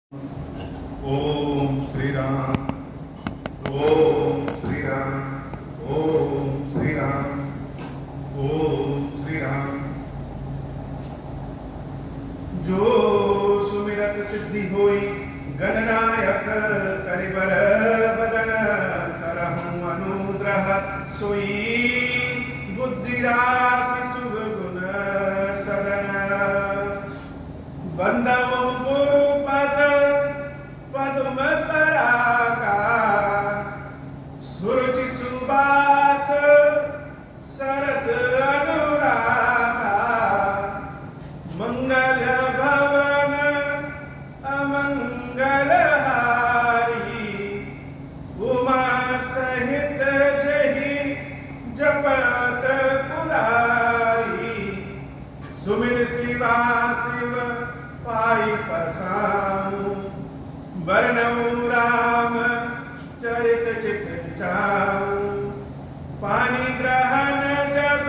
ओम श्री राम। ओम श्री राम। ओम श्री राम। ओम श्री राम। जो सुमिरत सिद्धि होई गणनायक करिबर बदन करहूं अनुग्रह सोई बुद्धि राशि शुभ गुण सदन बंदो गुरु पद पद्म परागा सुरुचि सुबास सरस अनुरागा मंगल भवन अमंगल हारी उमा सहित जहि जपत पुरारी सुमिर शिवा शिव पाई पसाऊं वर्णऊ राम चरित चित जाऊं पानी ग्रहण जब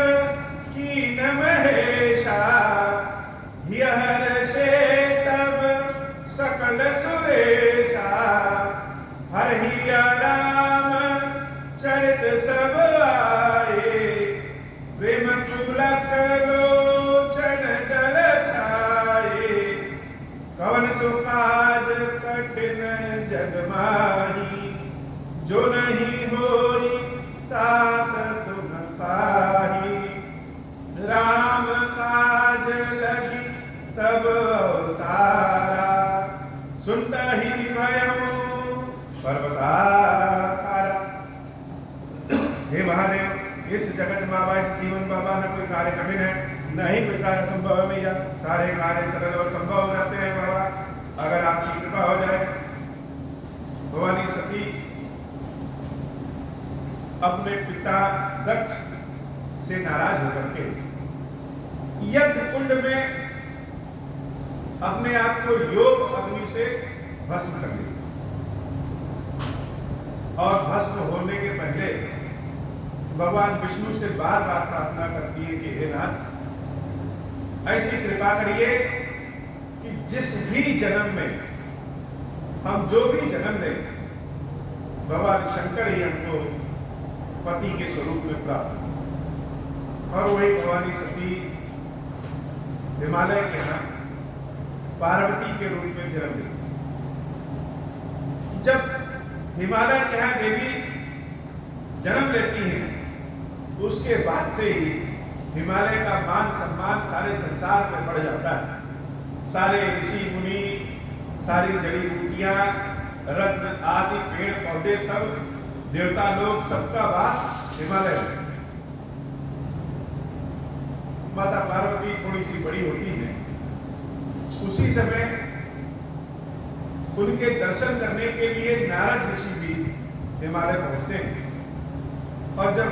कीन महेशा हर से तब सकल सुरेशा हर ही राम चरित सब आए प्रेम तुलक लोचन जल छाए कवन सुकाज कठिन जग माही जो नहीं होई तात तुम पाही राम काज लगी तब अवतारा सुनता ही भयऊ पर्वताकारा। हे महादेव, इस जगत बाबा, इस जीवन बाबा न कोई कार्य कठिन है, न ही कोई कार्य संभव है भैया। सारे कार्य सरल और संभव हो जाते हैं बाबा, अगर आपकी कृपा हो जाए। भवानी सती अपने पिता दक्ष से नाराज होकर के यज्ञ कुंड में अपने आप को योग अग्नि से भस्म कर ली और भस्म होने के पहले भगवान विष्णु से बार बार प्रार्थना करती है कि हे नाथ, ऐसी कृपा करिए कि जिस भी जन्म में हम जो भी जन्म लें, भगवान शंकर ही हमको पति के स्वरूप में प्राप्त हो। और वही भवानी सती हिमालय के यहाँ पार्वती के रूप में जन्म ली। जब हिमालय के यहाँ देवी जन्म लेती हैं, उसके बाद से ही हिमालय का मान सम्मान सारे संसार में बढ़ जाता है। सारे ऋषि मुनि, सारी जड़ी बूटियां, रत्न आदि पेड़ पौधे, सब देवता लोग, सबका वास हिमालय में। माता पार्वती थोड़ी सी बड़ी होती है, उसी समय उनके दर्शन करने के लिए नारद ऋषि भी हिमालय पहुंचते हैं। और जब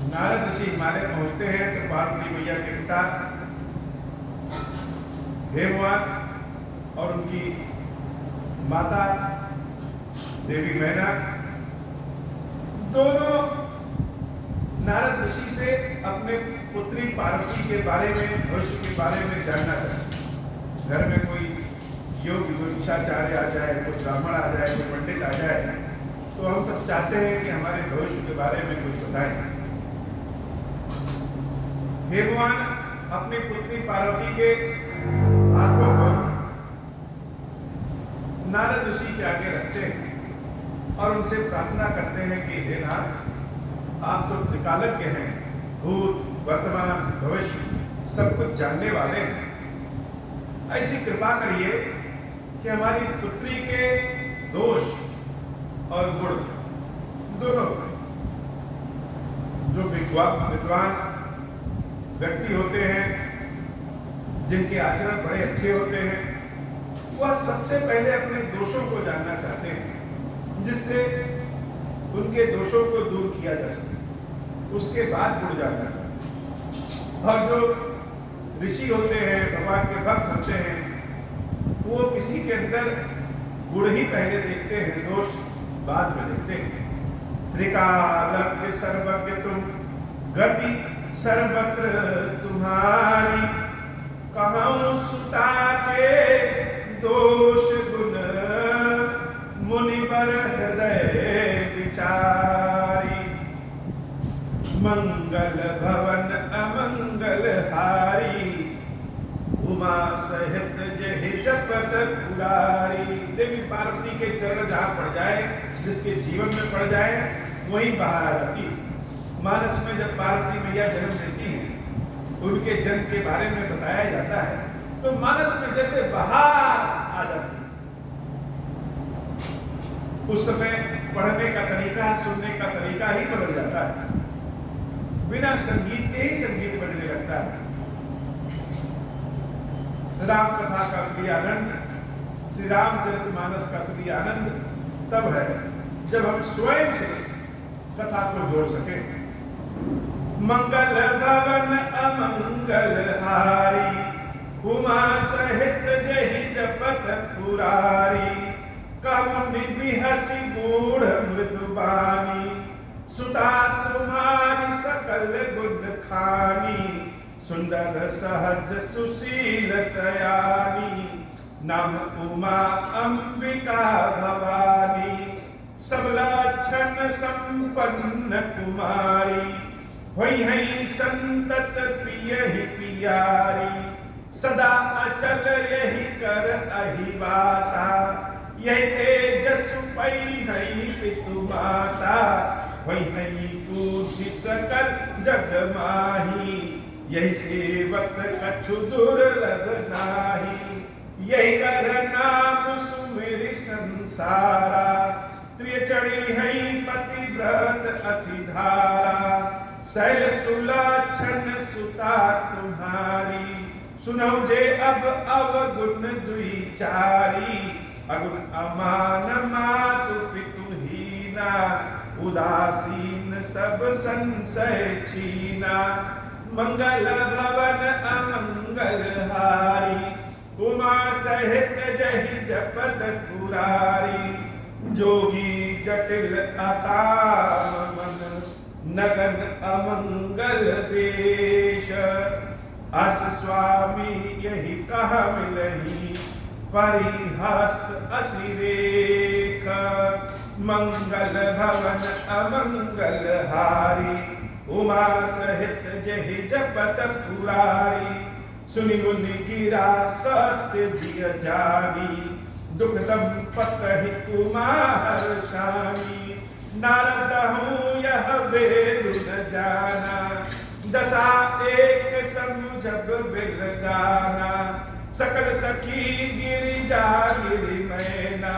नारद ऋषि हिमालय पहुंचते हैं तो पार्वती मैया के पिता हेमवान और उनकी माता देवी मैना दोनों नारद ऋषि से अपने पुत्री पार्वती के बारे में, भविष्य के बारे में जानना चाहते। घर में कोई योगी, कोई ऋषाचार्य आ जाए, कोई ब्राह्मण आ जाए, कोई पंडित आ जाए, तो हम सब चाहते हैं कि हमारे भविष्य के बारे में कुछ बताएं। हेमवान अपनी पुत्री पार्वती के हाथों को नारद ऋषि के आगे रखते हैं और उनसे प्रार्थना करते हैं कि हे नाथ, आप तो त्रिकालज्ञ हैं, भूत वर्तमान भविष्य सब कुछ जानने वाले हैं। ऐसी कृपा करिए कि हमारी पुत्री के दोष और गुण दोनों, जो विद्वान व्यक्ति होते हैं, जिनके आचरण बड़े अच्छे होते हैं, वह सबसे पहले अपने दोषों को जानना चाहते हैं, जिससे उनके दोषों को दूर किया जा सके, उसके बाद गुण जानना चाहते हैं। और जो ऋषि होते हैं, भगवान के भक्त होते हैं, वो किसी के अंदर गुण ही पहले देखते हैं, दोष बाद में देखते हैं। त्रिकालज्ञ सर्वज्ञ तुम, गति सर्वत्र तुम्हारी, कहूँ सुता के दोष गुण मंगल भवन अमंगल हारी, उमा सहित जहि जपत पुरारी। देवी पार्वती के चरण जहाँ पड़ जाए, जिसके जीवन में पड़ जाए, वहीं बाहर आ जाती है। मानस में जब पार्वती मैया जन्म लेती हैं, उनके जन्म के बारे में बताया जाता है, तो मानस में जैसे बाहर आ जाती है। उस समय पढ़ने का तरीका, सुनने का तरीका ही बदल जाता है। बिना संगीत के ही संगीत बजने लगता है। राम कथा का असली आनंद, श्री रामचरितमानस का असली आनंद तब है जब हम स्वयं से कथा को जोड़ सके। मंगल भवन अमंगल हारी, उमा सहित जहि जपत पुरारी। कमुनि बिहसि गूढ़ मृदुबानी, सुता तुम्हारी सकल गुण खानी। सुंदर सहज सुशील सयानी, नाम उमा अंबिका भवानी। सब लक्षण संपन्न कुमारी, होई है संतत पियहि पियारी। सदा अचल यही कर अहिबाता, यही तेजस पै है पितु माता। होई है पूज्य सकल जग माही, यही सेवक कछु दुर्लभ नाही। यही कर नाम सुमिरि संसारा, त्रिय चढ़ी है पतिव्रत असिधारा। शैल सुलक्षण सुता तुम्हारी, सुनौ जे अब अवगुण दुई चारी। अगुण अमान मातु पितु हीना, उदासीन सब संशय छीना। मंगल भवन अमंगल हारी, उमा सहित जहि जपत पुरारी। जोगी जटिल अकाम मन, नगन अमंगल देश। अस स्वामी यही कह मिलही, परिहस्त असिरेख। मंगल भवन अमंगल हारी, उमा सहित जहि जपत पुरारी। सुनि मुनि गिरा सत्य जिय जानी, दुख दंपतहि उमा हर्षानी। नारद हूँ यह वेद न जाना, दशा एक समुझब बिल गाना। सकल सखी गिरिजा गिरि मैना,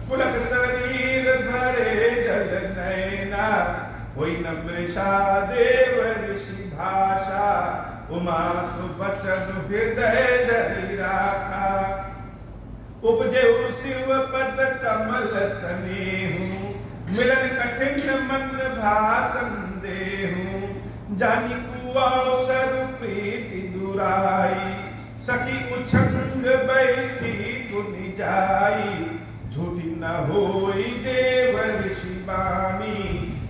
पुलक शरीर भरे जल नैना। होई न मृषा देव ऋषि भाषा, उमा सुबचन हृदय धरि राखा। उपजे शिव पद कमल स्नेहु, मिलन कठिन मन भाषण देहु। जानी कुअवसर प्रीति दुराई, सखी उछंग बैठी पुनि जाई। झूठी न होई देव ऋषि बानी,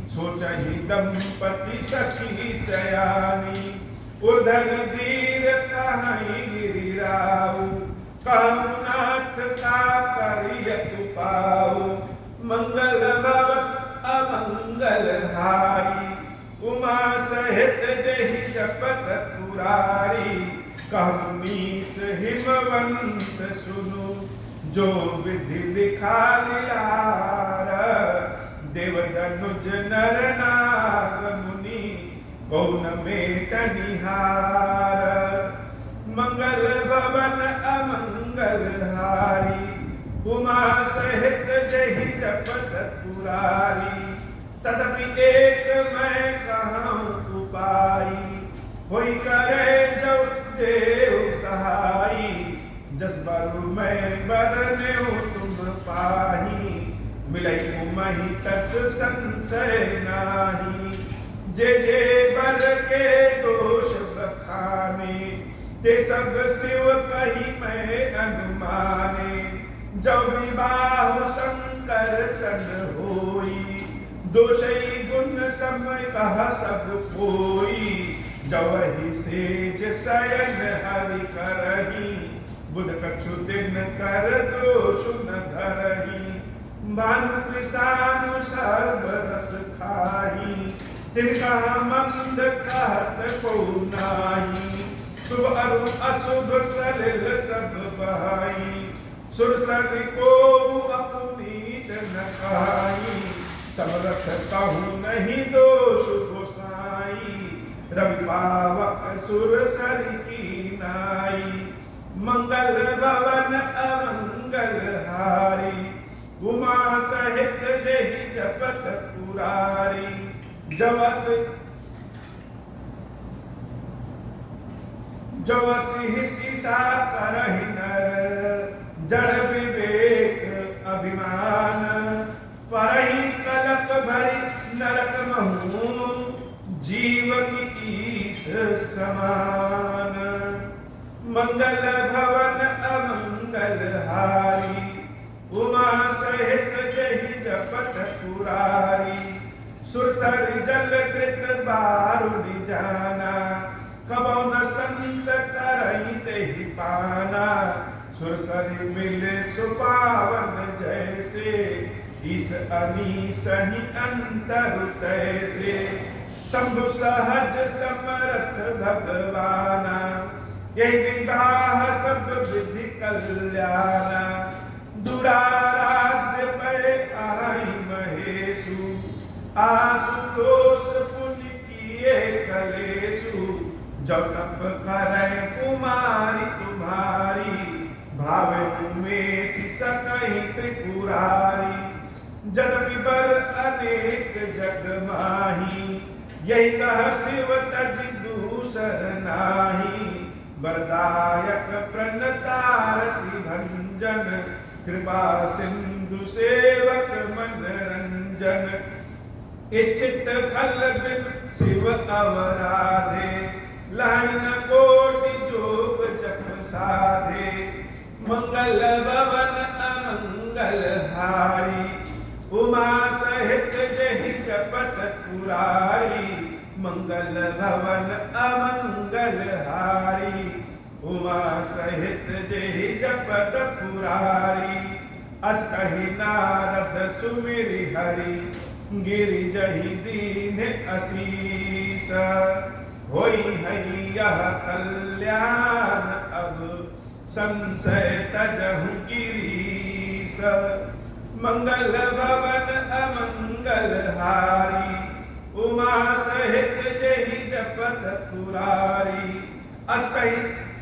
सोचहि दंपति सखी सयानी। उधर धीर कहीं गिरिराऊ, कामनाथ का करियतु पाऊ। मंगल भवन अमंगल हारी, उमा सहित जहि जपत पुरारी। कहमीस हिमवंत सुनु, जो विधि लिखा लीलार। देवदनुज नर नाग मुनि, कौन मेट निहार। मंगल भवन अमंगल हारी, उमा सहित जहि जपत पुरारी। तदपि एक मैं कहूँ उपाई, होई करे जो देव सहाई। जस बरु मैं बरनेउ तुम पाही, मिलई उमहि तस संशय नाही। जे जे बर के दोष बखाने, ते सब शिव कही मैं अनुमाने। जब विवाह शंकर सन होई, दोषई गुण समय कहा सब कोई। जवहि सेज शयन हरि करही, बुध कछु दिन कर दोष न धरही। भानु कृषानु सर्व रस खाही, तिनका मंद कहत को नाही, शुभ अरु अशुभ सलिल सब बहाई, सुरसर को अपनीत न कहाई, समरथ कहूँ नहीं दोष गोसाई, रवि पावक सुरसर की नाई, मंगल भवन अमंगल हारी, उमा सहित जहि जपत पुरारी, जवस हिस्सा करहि नर, जड़ विवेक अभिमान, परहि कलप भरि नरक महु, जीव की ईश समान, मंगल भवन अमंगल हारी, उमा सहित जहि जपत पुरारी, सुरसर जल कृत बारुनि जाना, कबौ न संत करई तेहि पाना, सुरसर मिले सुपावन जैसे, ईस अनीस ही अंतर तैसे, शंभु सहज समर्थ भगवाना, यही विवाह सब विधि कल्याणा, दुराराध्य पे आई महेशु, आशुतोष पुण्य किए कलेशु, जब तप करे कुमारी तुम्हारी, भावे में सकहि त्रिपुरारी, जदपि बर अनेक जग माही, यही कह शिव तज दूसर नाही, वरदायक प्रणतारति भंजन, कृपा सिंधु सेवक मनरंजन, इच्छित फल बिन शिव अवराधे, लाइन कोटि जोग जप साधे, मंगल भवन अमंगल हारी, उमा सहित जहि जपत पुरारी, मंगल भवन अमंगल हारी, उमा सहित जहि जपत पुरारी, अस कहि नारद सुमिरि हरि, गिरि जहि दीन असीस, होई है यह कल्याण अब, संशय तजहु गिरीश, मंगल भवन अमंगल हारी, उमा सहित जहि जपत पुरारी, अस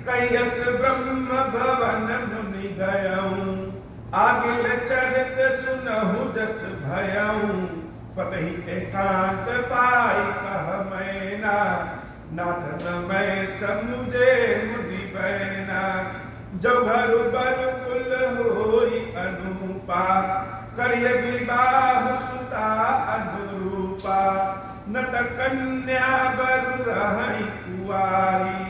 कैयस ब्रह्म भवन मुनि गयऊँ, आगिल चरित सुनहु जस भयऊँ, पतहि एकांत पाई कह मैना, नाथ न मैं समुझे मुनि बैना, जो घर बर कुल होई अनुपा, करिय विवाह सुता अनुरूपा, नत कन्या बर रहि कुआरी,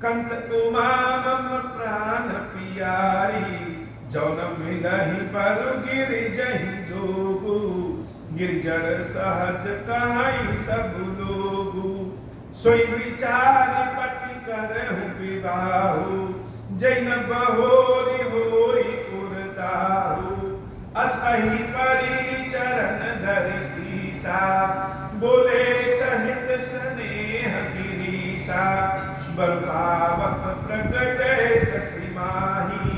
कंत उमा मम प्राण पियारी, जौन मिलहि बर गिर जहि जोगु, गिरजड़ सहज कहाई सब लोगु, सोई विचार पति करहु विवाहु, जैन बहोरी होई उरताहु, असहि परि चरण धरि सीसा, बोले सहित स्नेह गिरीसा, बलभावक प्रगटे शशि माही,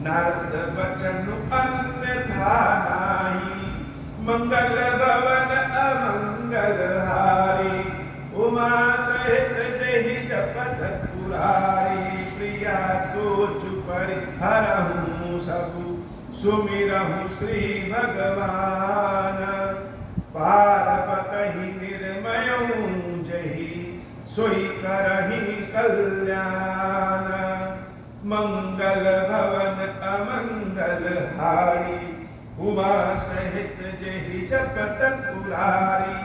नारद बचन अन्यथा नाही, मंगल भवन अमंगल हारी, उमा सहित जहि जपत पुरारी, प्रिया सोच परिहरहु सबु, सुमिरहु श्री भगवान, पार्वती निर्मयऊँ जहि, सोई करहि कल्याण, मंगल भवन अमंगल हारी, उमा सहित जहि जपत पुरारी,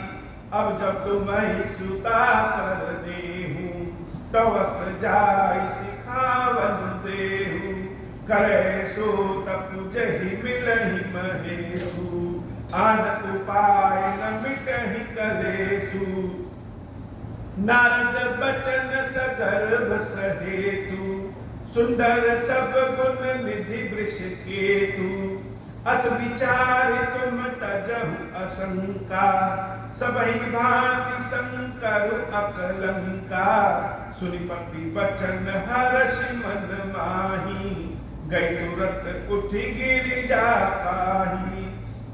अब जब तुम्हें सुता पर देहूँ, तवस जाय सिखावन देहु, करे सो तपु जहि मिलहि महेहु, आन उपाय न मिटहि कलेसु, नारद बचन सगर्भ सहेतु, सुंदर सब गुण निधि वृष केतु, अस विचार तुम तजहु असंका, सबहि भांति शंकर अकलंका। सुनि पति बचन हर्ष मन माही, गई तुरत उठी गिरिजा पाही।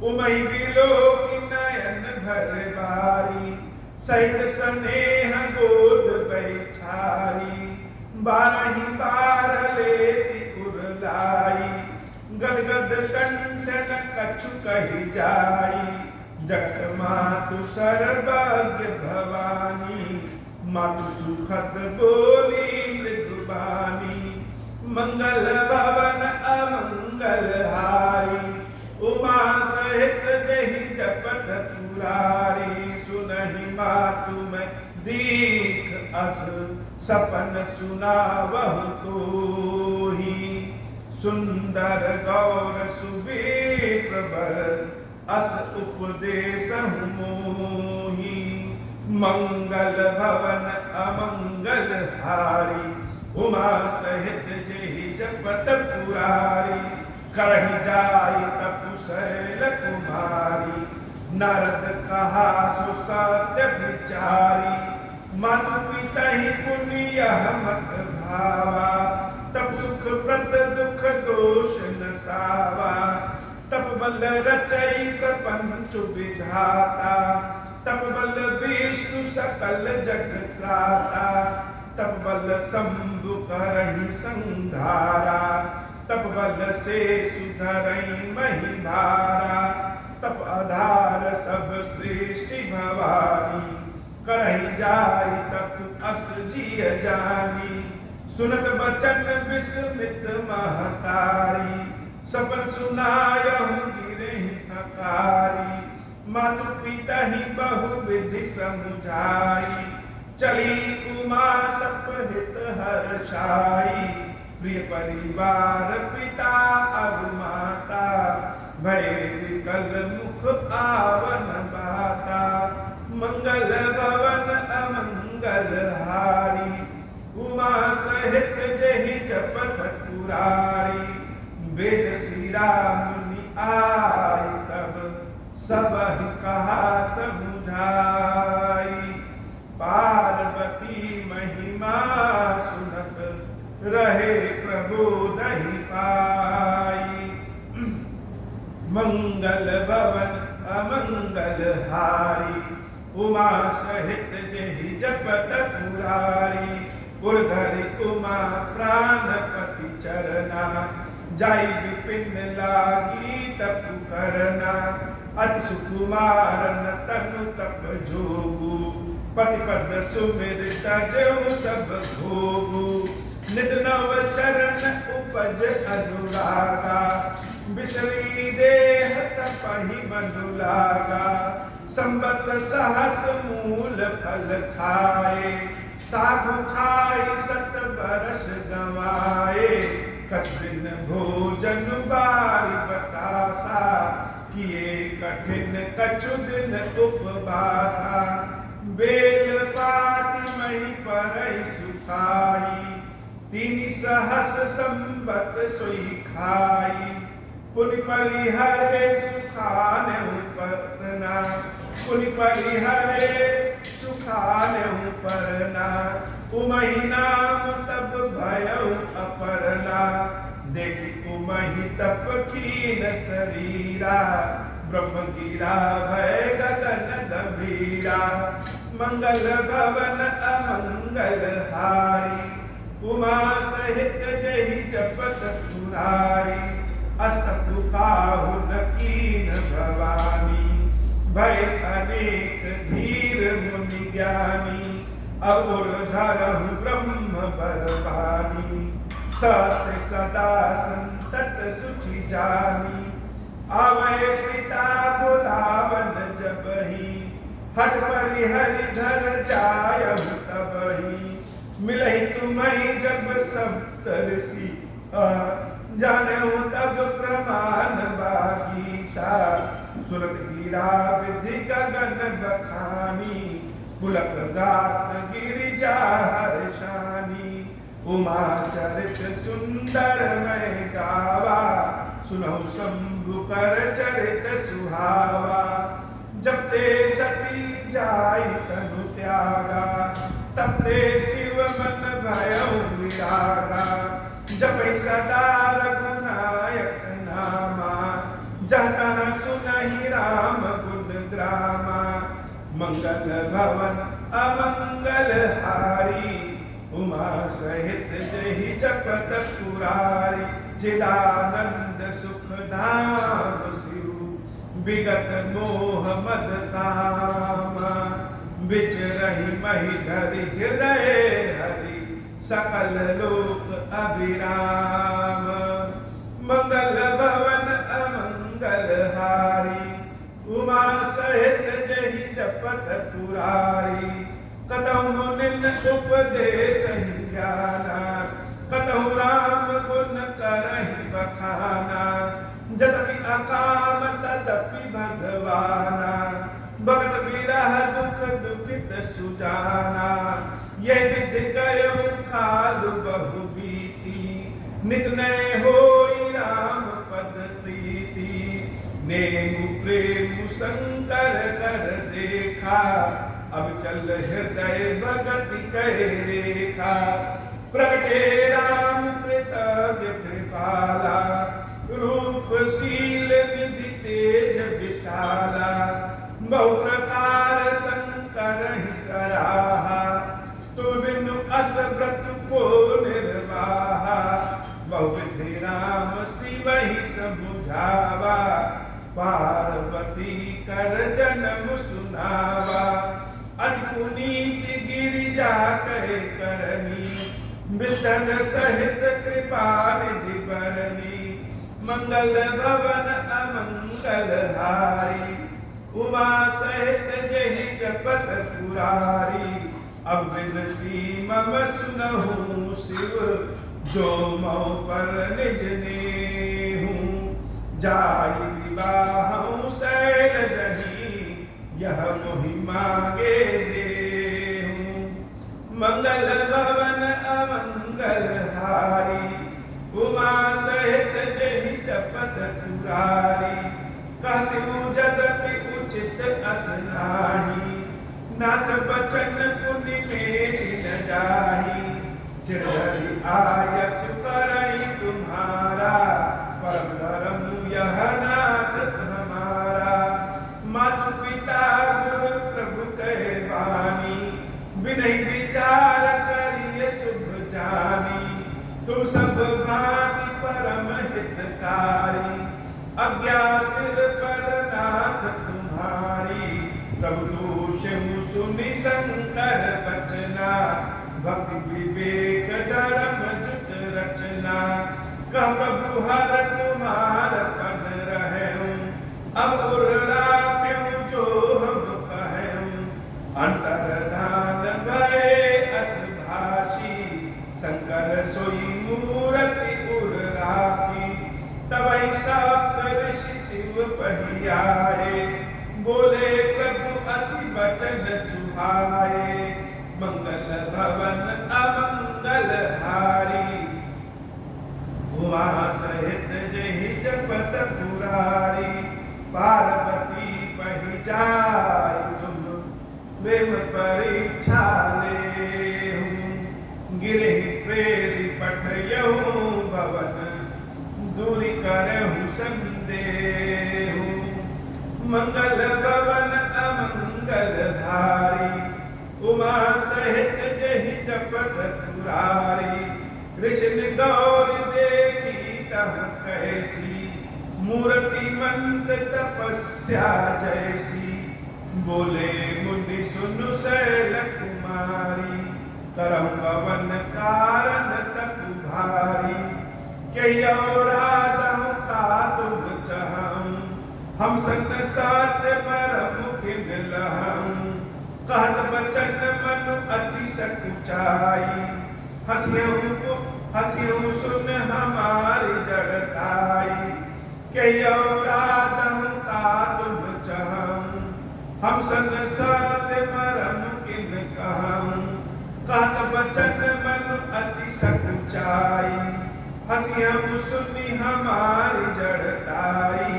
उमहि बिलोक नयन भर बारी, सहित स्नेह गोद बैठारी। बारहि बार लेति उरलाई, गदगद कंठ न कछु कहि जाई। जगत मातु सर्वज्ञ भवानी, मातु सुखद बोली मृदुबानी। मंगल भवन अमंगल हारी, उमा सहित जहि जपत पुरारी। सुनहि मातु मैं दीख अस, सपन सुनावहु तोहि। सुंदर गौर सुविप्र बर, अस उपदेशहु मोहि। मंगल भवन अमंगल हारी, उमा सहित जेहि जपत पुरारी। करहि जाई तपु शैल कुमारी, नारद कहा सो सत्य विचारी। मातु पितहि पुण्य मत भावा, तब सुख प्रद दुख दोष न सावा। तब बल रचई प्रपंच विधाता, तब बल विष्णु सकल जग त्राता। तब बल शंभु करहि संहारा, तब बल से सुधरई मही भारा। तब आधार सब सृष्टि भवानी, करहि जाई तब अस जिय जानी। सुनत बचन विस्मित महतारी, सपन सुनायहु गिरहि हकारी। मातु पितहि बहु विधि समुझाई, चली उमा तप हित हर्षाई। प्रिय परिवार पिता अब माता, भय विकल मुख आवन बाता। मंगल भवन अमंगल हारी, उमा सहित जेहि जपत पुरारी। वेद श्री मुनि आय तब, सबहि कहा समुझाई। पार्वती महिमा सुनत, रहे प्रबोधहि पाई। मंगल भवन अमंगल हारी, उमा सहित जेहि जपत पुरारी। उर्धरि उमा प्राणपति चरना, जाई विपिन लागी तपु करना। अति सुकुमार न तनु तप जोगु, पतिपद सुमिर तजहु सब भोगु। नित नव चरण उपज अनुरागा, बिसरी देह तपहि मनु लागा। संबत सहस मूल फल खाए, सागु खाई सत बरस गवाए। कठिन भोजन बारी बतासा, किए कठिन कछु दिन उपवासा। बेल पाती मही परई सुखाई, तीन सहस संबत सोई खाई। पुनि परिहरे सुखाने परना, पुनि परिहरे सुखाने परना। उमहि नाम तब भयउ अपरना, देखि उमहि तप कीन शरीरा। ब्रह्म गिरा भय गगन गंभीरा, मंगल भवन अमंगल हारी। उमा सहित जेहि जपत पुरारी, अस्तु काहु न कीन भवानी। भय अनेक धीर मुनि ज्ञानी, अवुर धरहु ब्रह्म बरवानी। सत्य सदा संतत सुचि जानी, आवै पिता बुलावन जबहि। हठ परिहरि धर जायहु तबहि, मिलहि तुम्हि जब सप्तऋषि। जानहु तब प्रमाण बागीसा, सुरत गिरा विधि गगन बखानी। पुलक गात गिरिजा हर्षानी, उमा चरित सुंदर मैं गावा। सुनहु शंभु कर चरित सुहावा। जब ते सती जाई तनु त्यागा, तब ते शिव मन भयउ विरागा। जपै सदा रघुनायक नामा, जहाँ तहाँ सुनहि राम गुण ग्रामा। मंगल भवन अमंगल हारी, उमा सहित जहि जपत पुरारी। चिदानंद सुख धाम सिउ, विगत मोह मद कामा। विचरहि महि धरि हृदय हरि, सकल लोक अभिराम। मंगल भवन अमंगल हारी, उमा सहित जहि जपत पुरारी। कतहु मुनिन उपदेश ज्ञाना, कतहु राम गुण करहि बखाना। जदपि अकाम तदपि भगवाना, भगत विरह दुख दुखित सुजाना। यह विधि गयउ काल बहु बीती, नित नय होई राम पद प्रीति। नेमु प्रेम शंकर कर देखा, अब चल हृदय भगति कह रेखा। प्रगटे राम कृतज्ञ कृपाला, रूप शील निधि तेज विशाला। बहु प्रकार शंकर ही सराहा, तुम बिनु अस व्रत को निर्वाहा। बहुविधि राम शिव ही समुझावा, पार्वती कर जन्म सुनावा। अति पुनीत गिरिजा कहे करनी, विष्ण सहित कृपा निधि बरनी। मंगल भवन अमंगल हारी, उमा सहित जहि जपत पुरारी। अब विनती मम सुनहु शिव, जो मौ पर निज नेहु। जाई विवाहु शैल जहि, यह मोहि मांगे देहु। मंगल भवन अमंगल हारी, उमा सहित जहि जपत पुरारी। कहसिउ जदपि उचित अस नाहि, नाथ बचन पुनि मेरि न जाहि। चिर धरि आयस करई तुम्हारा, परम धर्म यह नाथ हमारा। मातु पिता गुरु प्रभु कहे वाणी, बिनहि विचार करिए शुभ जानी। तुम सब भांति परम हितकारी, अज्ञा सिर पर नाथ तुम्हारी। प्रभु दोषहु सुनि शंकर बचना, भक्ति विवेक धर्म जुट रचना। कह प्रभु हर तुम्हार पद रहूं, अब उर राख्यूं जो हम कहूं। अंतर्धान भये अस भाषी, शंकर सोई मूरति उर राखी। तबै सप्त ऋषि शिव पहियाए, बोले प्रभु अति वचन सुहाए। मंगल भवन अमंगल हारी, उमा सहित जहि जपत पुरारी। पार्वती पहि जाई तुम, प्रेम परीक्षा लेहूं। गिरहि प्रेरि पठयहु भवन, दूरी करहु संदेहु। मंगल भवन अमंगल हारी, उमा सहित जहि जपत पुरारी। कृष्ण गौर देखी तह कैसी, मूर्ति मंत तपस्या जैसी। बोले मुनि सुनु शैल कुमारी, करम पवन कारण तपु भारी। कहियो राधहु का तुम चहऊं, हम संग साथ मरम किन लहऊं। कहत बचन मनु अति सकुचाई, हंसियों सुन हमारी जड़ताई। कहियो राधहु का तुम चहऊं, हम संग साथ मरम किन कहऊं। कहत बचन मनु अति सकुचाई, हंसी हम सुनी हमारी जड़ताई,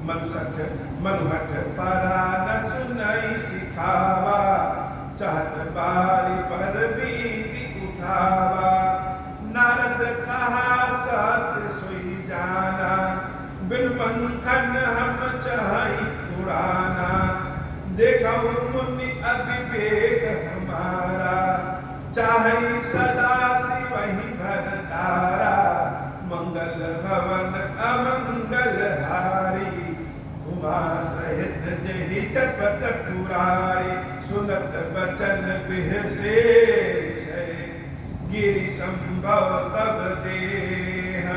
मनुहट परा न सुनाई सिखावा, चाहत बारी पर बीती उठावा। नारद कहा सत्य सोई जाना, बिन पंखन हम चाही उड़ाना। देखो मुनि अविवेक हमारा, चाहे सदा शिवहि भर तारा। मंगल भवन अमंगल हारी, उमा सहित जहि जपत पुरारी। सुनत बचन बिहसे गिरि संभव तब देह,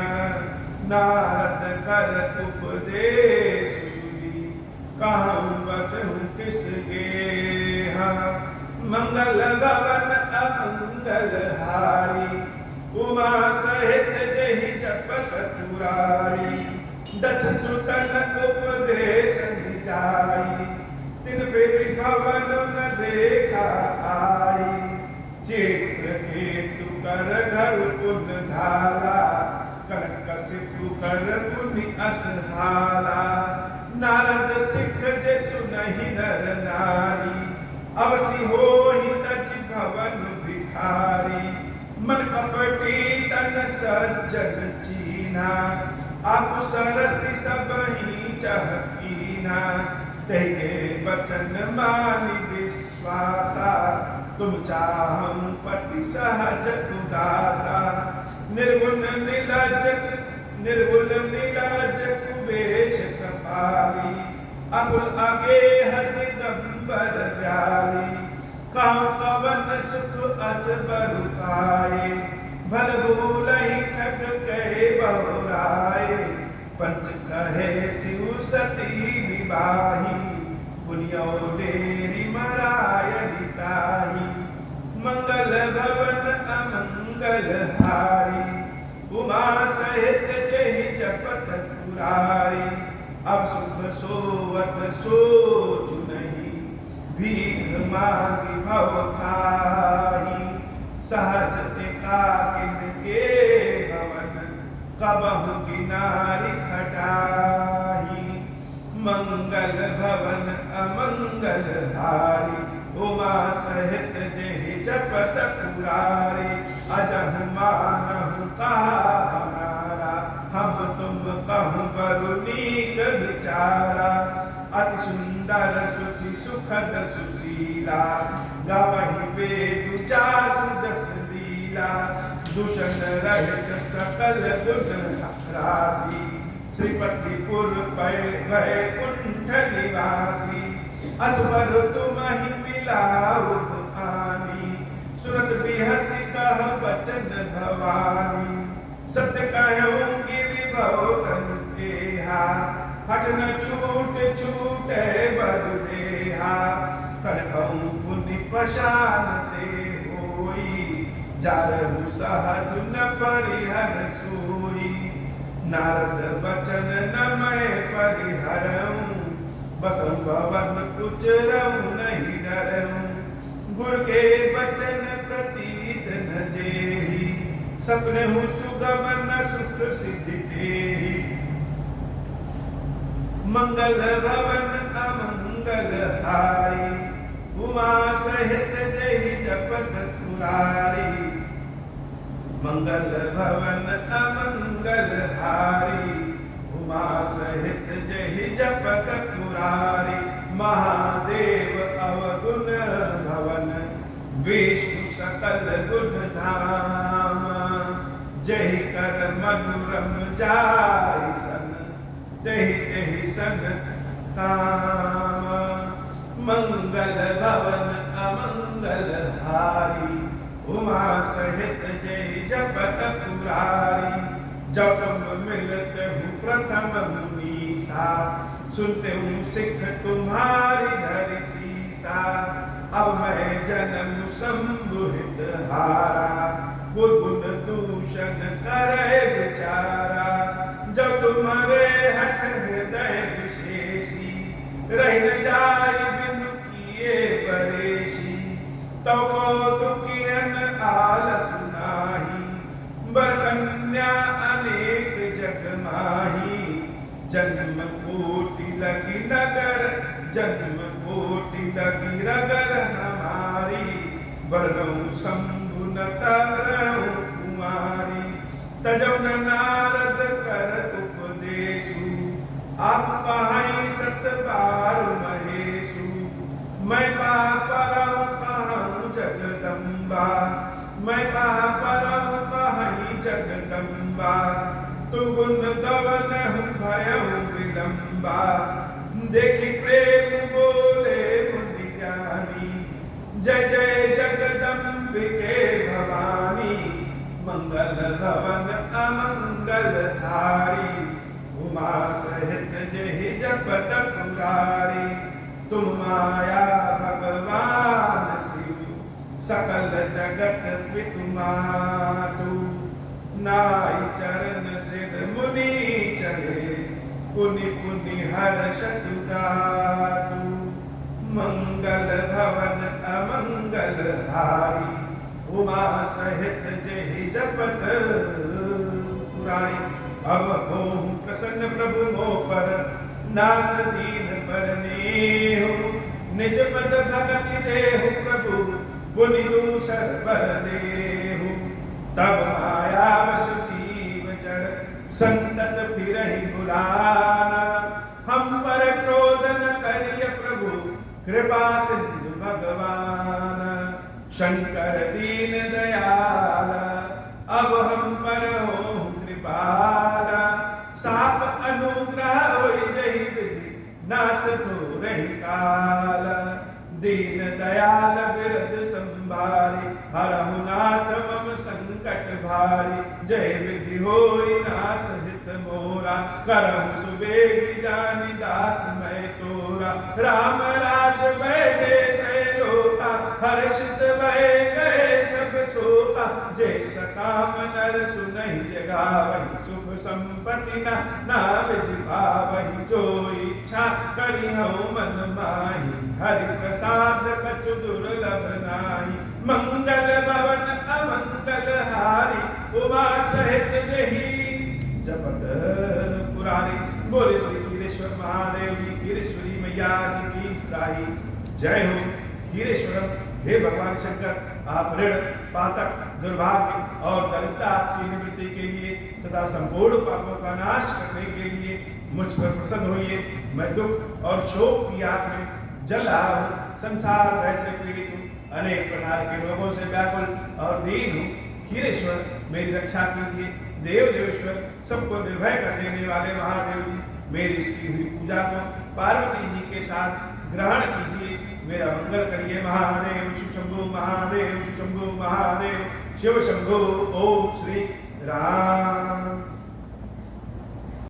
नारद कर उपदेश सुनी, कहूँ बसहु किस गेहा। मंगल भवन अमंगल हारी, उमा सहित जहि जपत पुरारी। दक्ष सुतन उपदेश निजाई, तिन फिर भवन न देखा आई। चित्र केतु कर घर पुन ढाला, कनकशिपु कर पुनि असहाला। नारद सिख जे सुनहि नर नारी, अवसि होहि तज भवन भिखारी। मन कपटी तन सज्जन चीना, आप सरसि सबहि चहकीना। तेगे बचन मानि विश्वासा, तुम चाहं पति सहज उदासा। निर्गुण नीलज कुबेश कपाली, अकुल अगेह दिगंबर व्याली। कहूँ कवन सुख अस बरु पाए, भल भूलहि ठग कहे बहुराए। पंच कहे शिव सती विवाही, पुनियो डेरी मराय निताही। मंगल भवन अमंगल हारी, उमा सहित जहि जपत पुरारी। अब सुख सोवत सोचु नहीं, भीख मांगी भव खाही। सहज एकाकिन के भवन, कबहु किनारी खटाही। मंगल भवन अमंगल हारी, उमा सहित जहि जपत पुरारी। अजहु मानहु कहा हमारा, हम तुम कहूँ बरु नीक विचारा। अति सुंदर सुचि सुखद सुशीला, गावहि वेदु जासु जस लीला। दूषण रहित सकल गुण राशि, श्रीपतिपुर भय कुंठ निवासी। असवर तुमहि मिलाऊ आनी, सुरत बिहसि कह बचन भवानी। सत्य कहूँ गिरि भवन देहा, हठ न छूटे बरु देहा। करहूँ पुनि पशानते होई, जारहु सहज न परिहर सोई। नारद बचन न मैं परिहरऊँ, बसं भवन उचरऊँ नहीं डरऊँ। गुर के बचन प्रतीत न जेहि, सपनेहु सुगम न सुख सिद्धि तेहि। मंगल भवन अमंगल हारी, उमा सहित जहि जपत पुरारी। मंगल भवन अमंगल हारी, उमा सहित जहि जपत पुरारी। महादेव अवगुण भवन, विष्णु सकल गुण धाम। जहि कर मधुरम जाय सन, तेहि तेहि सन काम। मंगल भवन अमंगल हारी, उमा सहित जय जपत पुरारी। जब तुम मिलते हूँ प्रथम मुनीसा, सुनते हूँ सिख तुम्हारी धरि सीसा। अब मैं जन्म संबुहित हारा, गुण दूषण करे विचारा। जब तुम्हारे हट हृदय विशेषी, रह न जाय बिनु किए परेशी। तो कौतुकियन आलस नाही, बर कन्या जग माही, जन्म कोटि लगी नगर, जन्म कोटि लगी रगर हमारी, वर्णौ शंभु न तरहु कुमारी। तजौ न नारद करत उपदेशु, आप कहाई सत बार महेशु। मैं पापरहु कहूँ जगदम्बा, मैं पापरहु कहूँ जगदम्बा। तु गुण गवनहु भयउ विलम्बा, देखि प्रेम बोले मुनि ज्ञानी। जय जय जगदम्बिके भवानी, मंगल भवन अमंगल हारी। उमा सहित जेहि जपत पुरारी, तुम माया भगवान शिव, सकल जगत पितु मातु। नाई चरण सिर मुनि चले, पुनि पुनि हर्षत दातु। मंगल भवन अमंगल हारी, उमा सहित जेहि जपत पुरारी। अब हों प्रसन्न प्रभु मोह पर, नाथ दीन पर नेहु। निज पद भगति देहु प्रभु, पुनि दूसर बर देहु। तब माया वश जीव जड़, संतत फिरहि बुलाना। हम पर क्रोध न करिय प्रभु, कृपा सिंधु भगवान। शंकर दीन दयाल, अब हम पर हो कृपाला। साप अनुग्रह होई जहि विधि, नाथ थोरहि काल। दीन दयाल बिरद संभारी, हरहु नाथ मम संकट भारी। जय विधि होई नाथ हित मोरा, करहु सुबेगी जानि दास मैं तोरा। राम राज बैठे त्रैलोका, हर्षित भय गए सब शोका। जय सकाम नर सुनहि जगावहि, सुख संपत्ति ना विधि पावहि। जो इच्छा करिहउ मन माहि, हरि प्रसाद कछु दुर्लभ नाहि। मंगल भवन अमंगल हारी, उमा सहित जेहि जपत पुरारी। बोले श्री खीरेश्वर महादेव जी, खीरेश्वरी मैया जी की सदाई जय हो। खीरेश्वरम, हे भगवान शंकर, आप ऋण पातक दुर्भाग्य और दरिद्रता की निवृत्ति के लिए तथा संपूर्ण पापों का नाश करने के लिए मुझ पर प्रसन्न होइए। मैं दुख और शोक की आग में जल रहा हूँ, संसार भय से पीड़ित हूँ, अनेक प्रकार के रोगों से व्याकुल और दीन हूँ। खीरेश्वर, मेरी रक्षा कीजिए। देव देवेश्वर, सबको निर्भय कर देने वाले महादेव जी, मेरी इसकी हुई पूजा को पार्वती जी के साथ ग्रहण कीजिए। मेरा मंगल करिए महादेव। शिव शंभु महादेव, शिव शंभु महादेव, शिव शंभु। ओम श्री राम